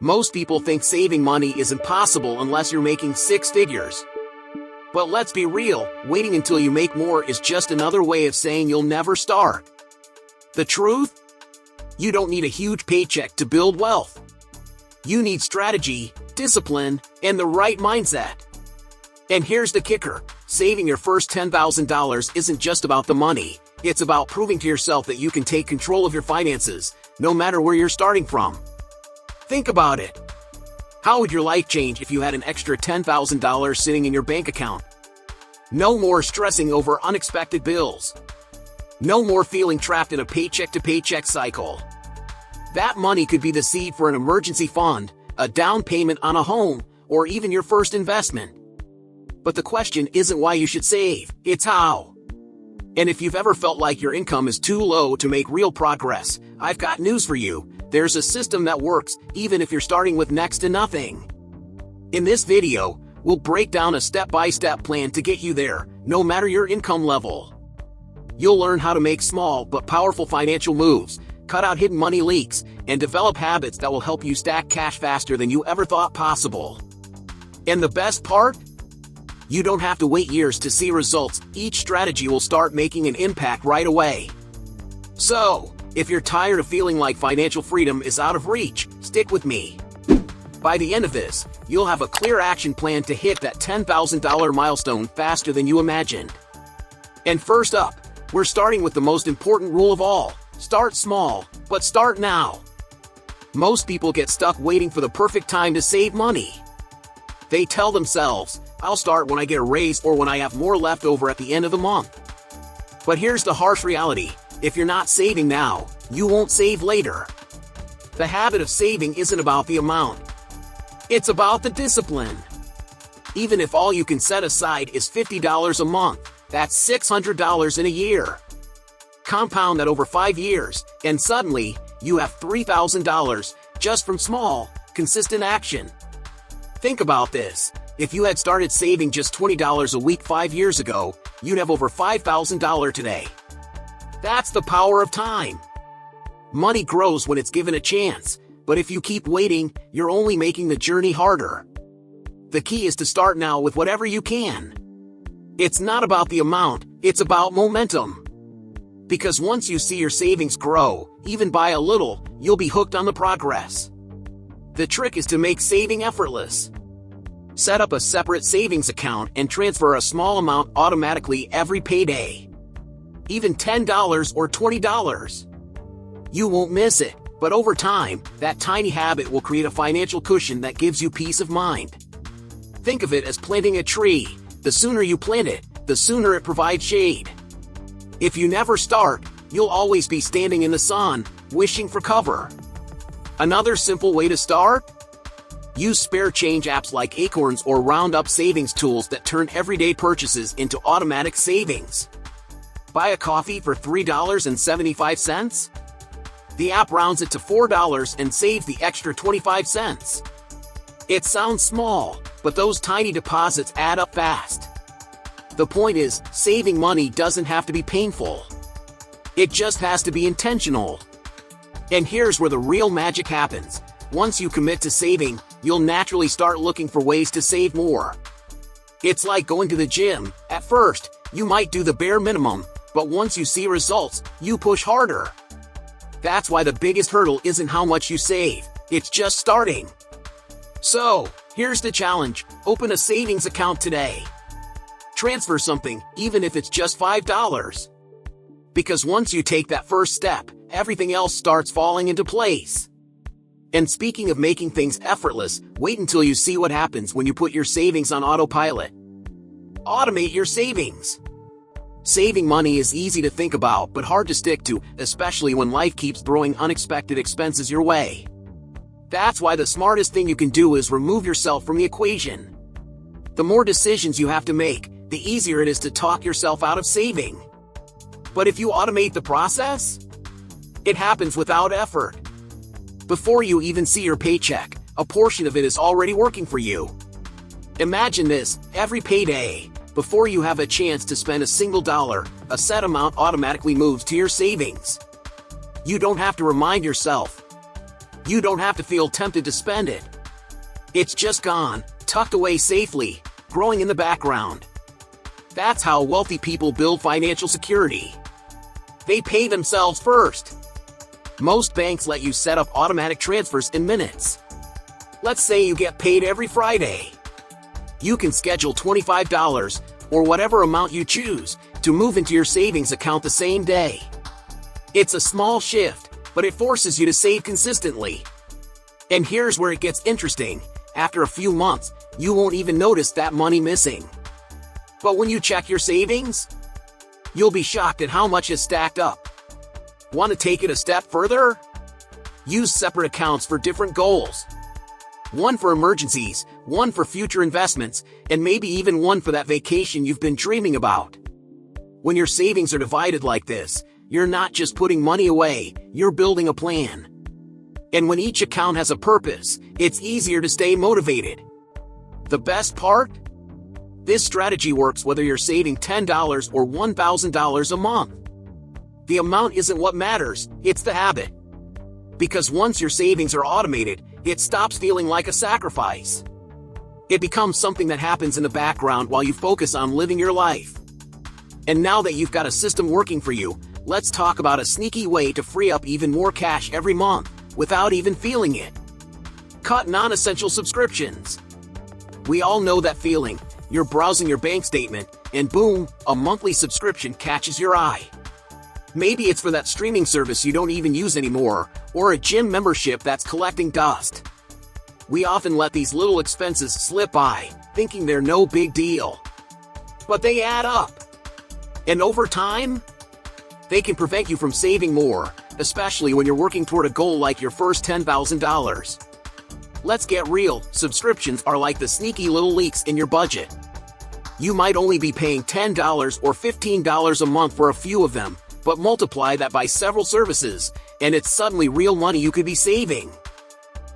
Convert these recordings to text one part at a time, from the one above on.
Most people think saving money is impossible unless you're making six figures. But let's be real, waiting until you make more is just another way of saying you'll never start. The truth? You don't need a huge paycheck to build wealth. You need strategy, discipline, and the right mindset. And here's the kicker. Saving your first $10,000 isn't just about the money. It's about proving to yourself that you can take control of your finances, no matter where you're starting from. Think about it. How would your life change if you had an extra $10,000 sitting in your bank account? No more stressing over unexpected bills. No more feeling trapped in a paycheck-to-paycheck cycle. That money could be the seed for an emergency fund, a down payment on a home, or even your first investment. But the question isn't why you should save, it's how. And if you've ever felt like your income is too low to make real progress, I've got news for you. There's a system that works, even if you're starting with next to nothing. In this video, we'll break down a step-by-step plan to get you there, no matter your income level. You'll learn how to make small but powerful financial moves, cut out hidden money leaks, and develop habits that will help you stack cash faster than you ever thought possible. And the best part? You don't have to wait years to see results. Each strategy will start making an impact right away. So, if you're tired of feeling like financial freedom is out of reach, stick with me. By the end of this, you'll have a clear action plan to hit that $10,000 milestone faster than you imagined. And first up, we're starting with the most important rule of all. Start small, but start now. Most people get stuck waiting for the perfect time to save money. They tell themselves, I'll start when I get a raise or when I have more left over at the end of the month. But here's the harsh reality. If you're not saving now, you won't save later. The habit of saving isn't about the amount. It's about the discipline. Even if all you can set aside is $50 a month, that's $600 in a year. Compound that over 5 years, and suddenly, you have $3,000 just from small, consistent action. Think about this. If you had started saving just $20 a week 5 years ago, you'd have over $5,000 today. That's the power of time. Money grows when it's given a chance, but if you keep waiting, you're only making the journey harder. The key is to start now with whatever you can. It's not about the amount, it's about momentum. Because once you see your savings grow, even by a little, you'll be hooked on the progress. The trick is to make saving effortless. Set up a separate savings account and transfer a small amount automatically every payday. Even $10 or $20. You won't miss it, but over time, that tiny habit will create a financial cushion that gives you peace of mind. Think of it as planting a tree. The sooner you plant it, the sooner it provides shade. If you never start, you'll always be standing in the sun, wishing for cover. Another simple way to start? Use spare change apps like Acorns or Roundup savings tools that turn everyday purchases into automatic savings. Buy a coffee for $3.75? The app rounds it to $4 and saves the extra 25 cents. It sounds small, but those tiny deposits add up fast. The point is, saving money doesn't have to be painful. It just has to be intentional. And here's where the real magic happens. Once you commit to saving, you'll naturally start looking for ways to save more. It's like going to the gym. At first, you might do the bare minimum, but once you see results, you push harder. That's why the biggest hurdle isn't how much you save, it's just starting. So, here's the challenge. Open a savings account today. Transfer something, even if it's just $5. Because once you take that first step, everything else starts falling into place. And speaking of making things effortless, wait until you see what happens when you put your savings on autopilot. Automate your savings. Saving money is easy to think about but hard to stick to, especially when life keeps throwing unexpected expenses your way. That's why the smartest thing you can do is remove yourself from the equation. The more decisions you have to make, the easier it is to talk yourself out of saving. But if you automate the process, it happens without effort. Before you even see your paycheck, a portion of it is already working for you. Imagine this, every payday, before you have a chance to spend a single dollar, a set amount automatically moves to your savings. You don't have to remind yourself. You don't have to feel tempted to spend it. It's just gone, tucked away safely, growing in the background. That's how wealthy people build financial security. They pay themselves first. Most banks let you set up automatic transfers in minutes. Let's say you get paid every Friday. You can schedule $25, or whatever amount you choose, to move into your savings account the same day. It's a small shift, but it forces you to save consistently. And here's where it gets interesting. After a few months, you won't even notice that money missing. But when you check your savings, you'll be shocked at how much is stacked up. Want to take it a step further? Use separate accounts for different goals. One for emergencies, one for future investments, and maybe even one for that vacation you've been dreaming about. When your savings are divided like this, you're not just putting money away, you're building a plan. And when each account has a purpose, it's easier to stay motivated. The best part? This strategy works whether you're saving $10 or $1,000 a month. The amount isn't what matters, it's the habit. Because once your savings are automated, it stops feeling like a sacrifice. It becomes something that happens in the background while you focus on living your life. And now that you've got a system working for you, let's talk about a sneaky way to free up even more cash every month, without even feeling it. Cut non-essential subscriptions. We all know that feeling. You're browsing your bank statement, and boom, a monthly subscription catches your eye. Maybe it's for that streaming service you don't even use anymore, or a gym membership that's collecting dust. We often let these little expenses slip by, thinking they're no big deal. But they add up. And over time, they can prevent you from saving more, especially when you're working toward a goal like your first $10,000. Let's get real, subscriptions are like the sneaky little leaks in your budget. You might only be paying $10 or $15 a month for a few of them, but multiply that by several services, and it's suddenly real money you could be saving.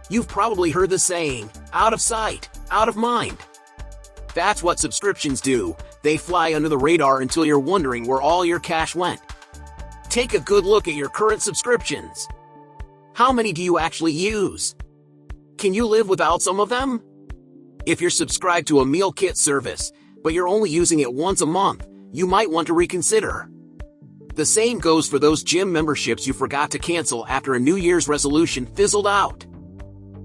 You've probably heard the saying, out of sight, out of mind. That's what subscriptions do. They fly under the radar until you're wondering where all your cash went. Take a good look at your current subscriptions. How many do you actually use? Can you live without some of them? If you're subscribed to a meal kit service, but you're only using it once a month, you might want to reconsider. The same goes for those gym memberships you forgot to cancel after a New Year's resolution fizzled out.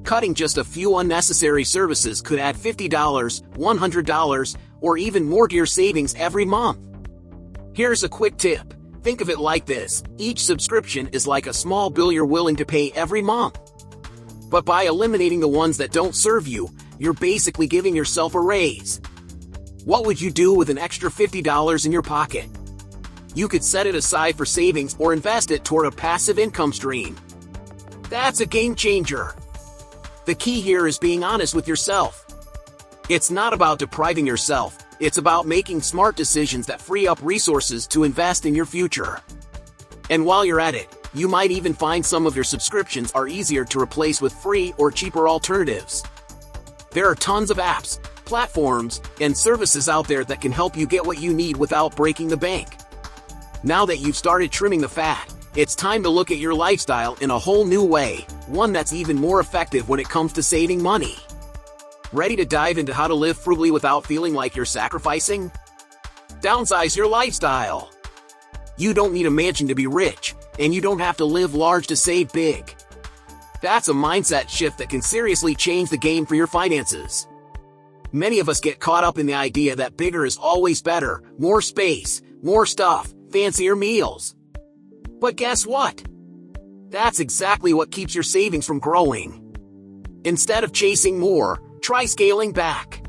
Cutting just a few unnecessary services could add $50, $100, or even more to your savings every month. Here's a quick tip. Think of it like this. Each subscription is like a small bill you're willing to pay every month. But by eliminating the ones that don't serve you, you're basically giving yourself a raise. What would you do with an extra $50 in your pocket? You could set it aside for savings or invest it toward a passive income stream. That's a game changer. The key here is being honest with yourself. It's not about depriving yourself, it's about making smart decisions that free up resources to invest in your future. And while you're at it, you might even find some of your subscriptions are easier to replace with free or cheaper alternatives. There are tons of apps, platforms, and services out there that can help you get what you need without breaking the bank. Now that you've started trimming the fat, it's time to look at your lifestyle in a whole new way, one that's even more effective when it comes to saving money. Ready to dive into how to live frugally without feeling like you're sacrificing? Downsize your lifestyle. You don't need a mansion to be rich, and you don't have to live large to save big. That's a mindset shift that can seriously change the game for your finances. Many of us get caught up in the idea that bigger is always better, more space, more stuff, fancier meals. But guess what? That's exactly what keeps your savings from growing. Instead of chasing more, try scaling back.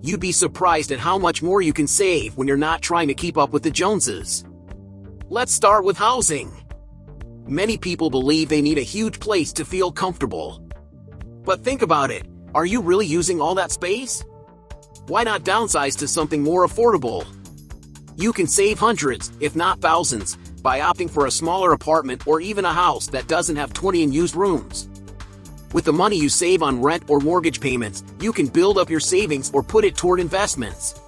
You'd be surprised at how much more you can save when you're not trying to keep up with the Joneses. Let's start with housing. Many people believe they need a huge place to feel comfortable. But think about it, are you really using all that space? Why not downsize to something more affordable? You can save hundreds, if not thousands, by opting for a smaller apartment or even a house that doesn't have 20 unused rooms. With the money you save on rent or mortgage payments, you can build up your savings or put it toward investments.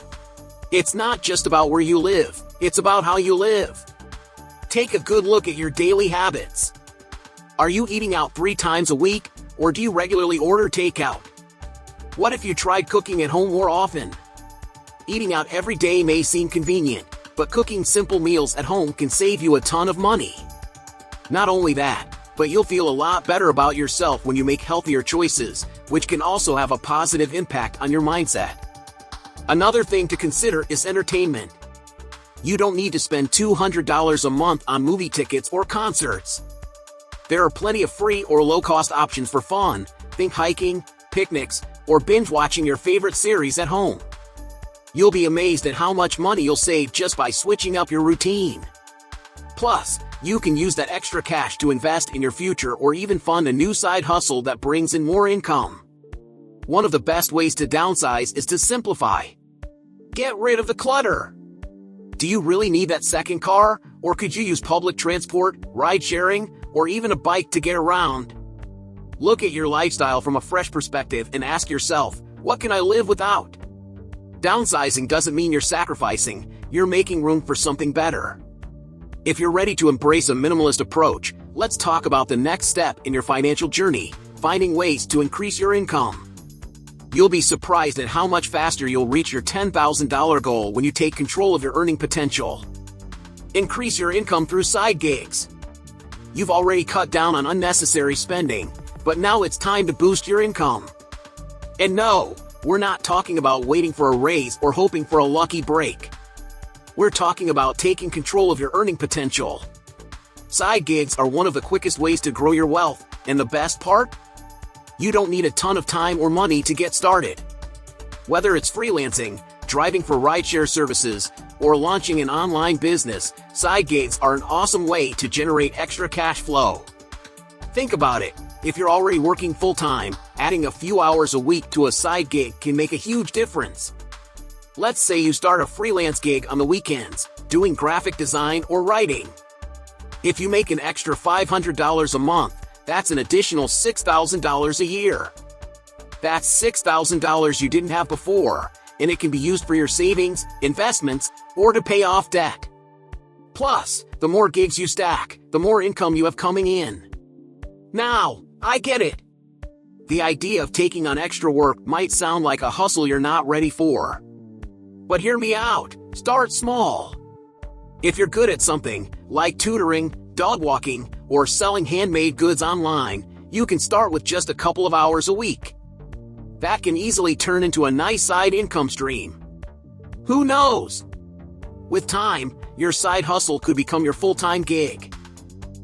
It's not just about where you live, it's about how you live. Take a good look at your daily habits. Are you eating out 3 times a week, or do you regularly order takeout? What if you tried cooking at home more often? Eating out every day may seem convenient, but cooking simple meals at home can save you a ton of money. Not only that, but you'll feel a lot better about yourself when you make healthier choices, which can also have a positive impact on your mindset. Another thing to consider is entertainment. You don't need to spend $200 a month on movie tickets or concerts. There are plenty of free or low-cost options for fun. Think hiking, picnics, or binge-watching your favorite series at home. You'll be amazed at how much money you'll save just by switching up your routine. Plus, you can use that extra cash to invest in your future or even fund a new side hustle that brings in more income. One of the best ways to downsize is to simplify. Get rid of the clutter. Do you really need that second car, or could you use public transport, ride-sharing, or even a bike to get around? Look at your lifestyle from a fresh perspective and ask yourself, what can I live without? Downsizing doesn't mean you're sacrificing, you're making room for something better. If you're ready to embrace a minimalist approach, let's talk about the next step in your financial journey, finding ways to increase your income. You'll be surprised at how much faster you'll reach your $10,000 goal when you take control of your earning potential. Increase your income through side gigs. You've already cut down on unnecessary spending, but now it's time to boost your income. And no, we're not talking about waiting for a raise or hoping for a lucky break. We're talking about taking control of your earning potential. Side gigs are one of the quickest ways to grow your wealth, and the best part? You don't need a ton of time or money to get started. Whether it's freelancing, driving for rideshare services, or launching an online business, side gigs are an awesome way to generate extra cash flow. Think about it. If you're already working full-time, adding a few hours a week to a side gig can make a huge difference. Let's say you start a freelance gig on the weekends, doing graphic design or writing. If you make an extra $500 a month, that's an additional $6,000 a year. That's $6,000 you didn't have before, and it can be used for your savings, investments, or to pay off debt. Plus, the more gigs you stack, the more income you have coming in. Now, I get it. The idea of taking on extra work might sound like a hustle you're not ready for. But hear me out, start small. If you're good at something, like tutoring, dog walking, or selling handmade goods online, you can start with just a couple of hours a week. That can easily turn into a nice side income stream. Who knows? With time, your side hustle could become your full-time gig.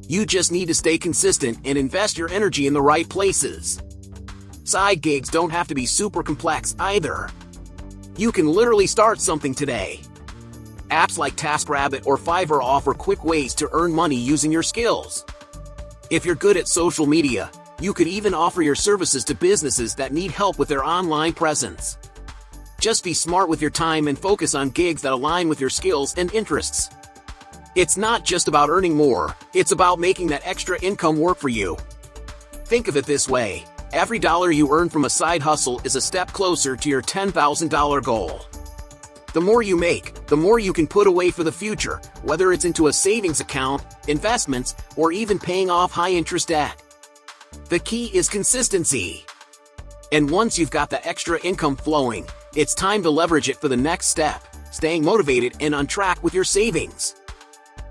You just need to stay consistent and invest your energy in the right places. Side gigs don't have to be super complex either. You can literally start something today. Apps like TaskRabbit or Fiverr offer quick ways to earn money using your skills. If you're good at social media, you could even offer your services to businesses that need help with their online presence. Just be smart with your time and focus on gigs that align with your skills and interests. It's not just about earning more, it's about making that extra income work for you. Think of it this way, every dollar you earn from a side hustle is a step closer to your $10,000 goal. The more you make, the more you can put away for the future, whether it's into a savings account, investments, or even paying off high-interest debt. The key is consistency. And once you've got the extra income flowing, it's time to leverage it for the next step, staying motivated and on track with your savings.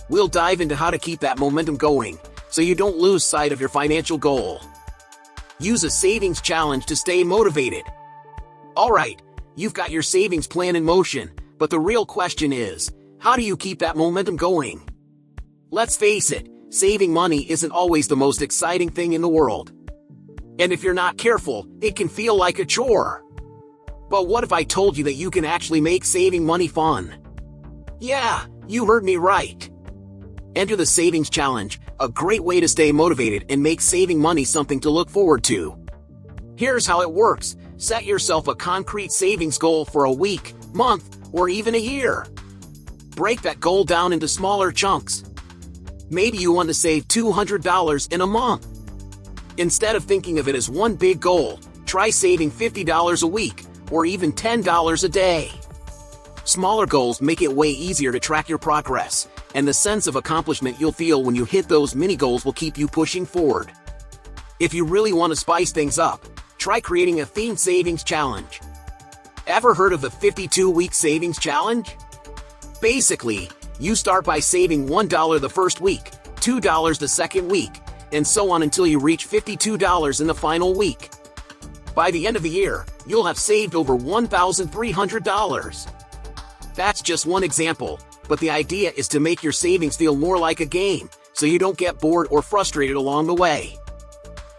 We'll dive into how to keep that momentum going, so you don't lose sight of your financial goal. Use a savings challenge to stay motivated. Alright, you've got your savings plan in motion, but the real question is, how do you keep that momentum going? Let's face it, saving money isn't always the most exciting thing in the world. And if you're not careful, it can feel like a chore. But what if I told you that you can actually make saving money fun? Yeah, you heard me right. Enter the Savings Challenge, a great way to stay motivated and make saving money something to look forward to. Here's how it works. Set yourself a concrete savings goal for a week, month, or even a year. Break that goal down into smaller chunks. Maybe you want to save $200 in a month. Instead of thinking of it as one big goal, try saving $50 a week, or even $10 a day. Smaller goals make it way easier to track your progress, and the sense of accomplishment you'll feel when you hit those mini goals will keep you pushing forward. If you really want to spice things up, try creating a themed savings challenge. Ever heard of the 52-week savings challenge? Basically, you start by saving $1 the first week, $2 the second week, and so on until you reach $52 in the final week. By the end of the year, you'll have saved over $1,300. That's just one example, but the idea is to make your savings feel more like a game, so you don't get bored or frustrated along the way.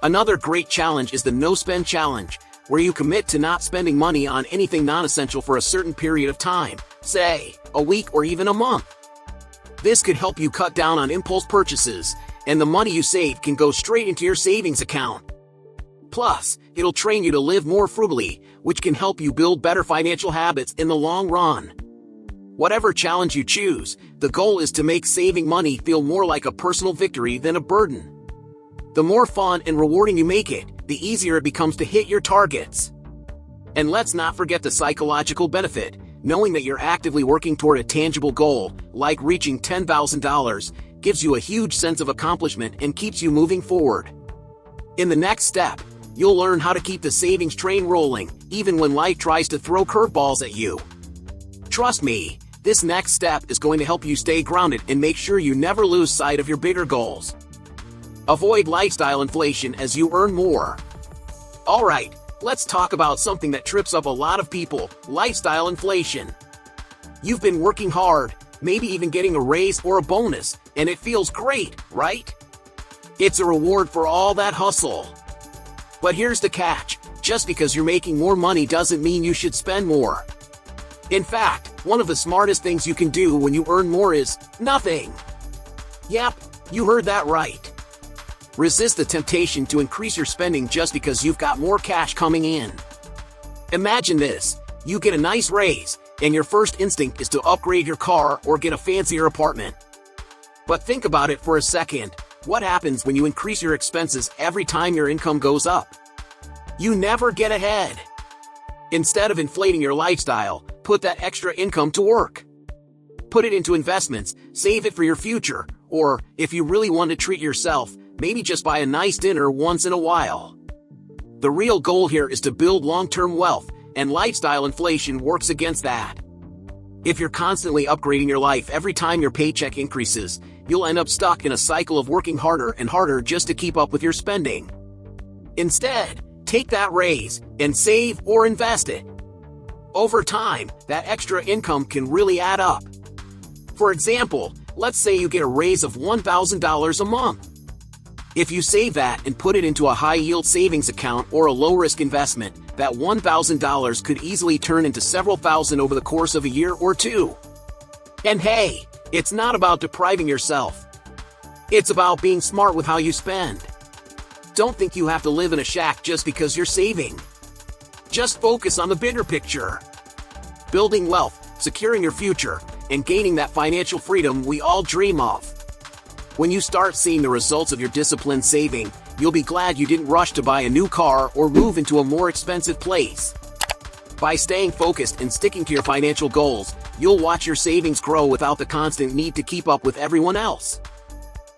Another great challenge is the No Spend Challenge, where you commit to not spending money on anything non-essential for a certain period of time, say, a week or even a month. This could help you cut down on impulse purchases, and the money you save can go straight into your savings account. Plus, it'll train you to live more frugally, which can help you build better financial habits in the long run. Whatever challenge you choose, the goal is to make saving money feel more like a personal victory than a burden. The more fun and rewarding you make it, the easier it becomes to hit your targets. And let's not forget the psychological benefit. Knowing that you're actively working toward a tangible goal, like reaching $10,000, gives you a huge sense of accomplishment and keeps you moving forward. In the next step, you'll learn how to keep the savings train rolling, even when life tries to throw curveballs at you. Trust me, this next step is going to help you stay grounded and make sure you never lose sight of your bigger goals. Avoid lifestyle inflation as you earn more. Alright, let's talk about something that trips up a lot of people: lifestyle inflation. You've been working hard, maybe even getting a raise or a bonus, and it feels great, right? It's a reward for all that hustle. But here's the catch: just because you're making more money doesn't mean you should spend more. In fact, one of the smartest things you can do when you earn more is nothing. Yep, you heard that right. Resist the temptation to increase your spending just because you've got more cash coming in. Imagine this: you get a nice raise, and your first instinct is to upgrade your car or get a fancier apartment. But think about it for a second. What happens when you increase your expenses every time your income goes up? You never get ahead. Instead of inflating your lifestyle, put that extra income to work. Put it into investments, save it for your future, or, if you really want to treat yourself, maybe just buy a nice dinner once in a while. The real goal here is to build long-term wealth, and lifestyle inflation works against that. If you're constantly upgrading your life every time your paycheck increases, you'll end up stuck in a cycle of working harder and harder just to keep up with your spending. Instead, take that raise and save or invest it. Over time, that extra income can really add up. For example, let's say you get a raise of $1,000 a month. If you save that and put it into a high-yield savings account or a low-risk investment, that $1,000 could easily turn into several thousand over the course of a year or two. And hey, it's not about depriving yourself. It's about being smart with how you spend. Don't think you have to live in a shack just because you're saving. Just focus on the bigger picture. Building wealth, securing your future, and gaining that financial freedom we all dream of. When you start seeing the results of your disciplined saving, you'll be glad you didn't rush to buy a new car or move into a more expensive place. By staying focused and sticking to your financial goals, you'll watch your savings grow without the constant need to keep up with everyone else.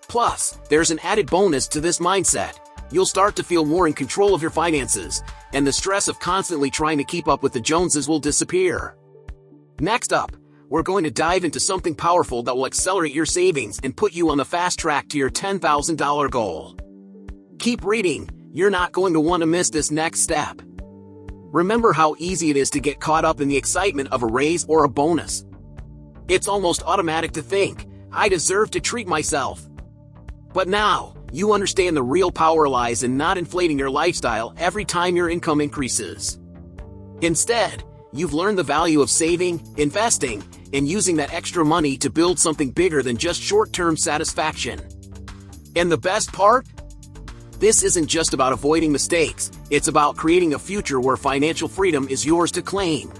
Plus, there's an added bonus to this mindset. You'll start to feel more in control of your finances, and the stress of constantly trying to keep up with the Joneses will disappear. Next up, we're going to dive into something powerful that will accelerate your savings and put you on the fast track to your $10,000 goal. Keep reading, you're not going to want to miss this next step. Remember how easy it is to get caught up in the excitement of a raise or a bonus. It's almost automatic to think, I deserve to treat myself. But now, you understand the real power lies in not inflating your lifestyle every time your income increases. Instead, you've learned the value of saving, investing, and using that extra money to build something bigger than just short-term satisfaction. And the best part? This isn't just about avoiding mistakes, it's about creating a future where financial freedom is yours to claim.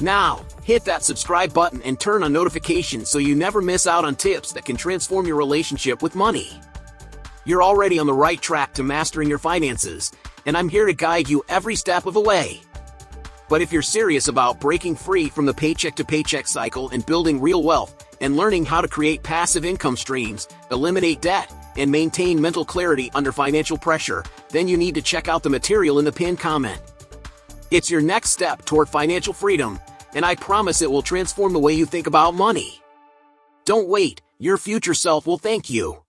Now, hit that subscribe button and turn on notifications so you never miss out on tips that can transform your relationship with money. You're already on the right track to mastering your finances, and I'm here to guide you every step of the way. But if you're serious about breaking free from the paycheck-to-paycheck cycle and building real wealth, and learning how to create passive income streams, eliminate debt, and maintain mental clarity under financial pressure, then you need to check out the material in the pinned comment. It's your next step toward financial freedom, and I promise it will transform the way you think about money. Don't wait, your future self will thank you.